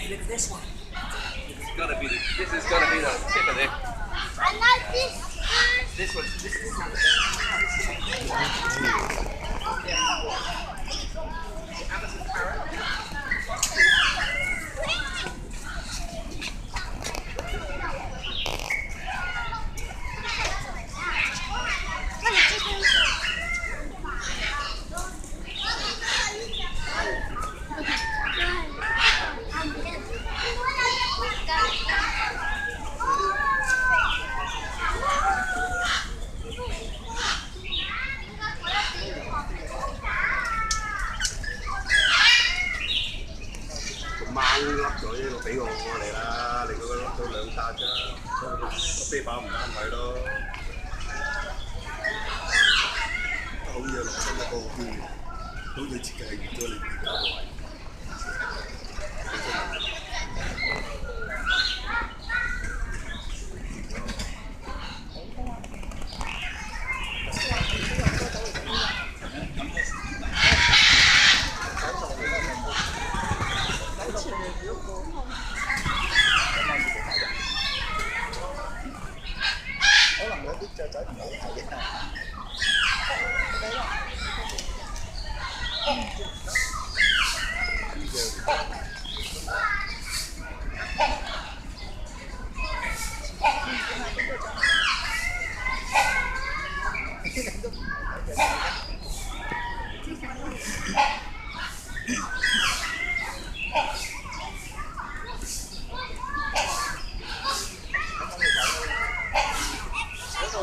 look at this one. This is gotta be the tip of it. I like this. This is Amazon parrot.個貓笠咗呢個俾我嚟啦，令到佢笠到兩笪啫，個啤把唔啱位咯，好嘢落身一個好啲，好似設計係預咗你而家個位。可能有啲雀仔唔好睇啊！嗰度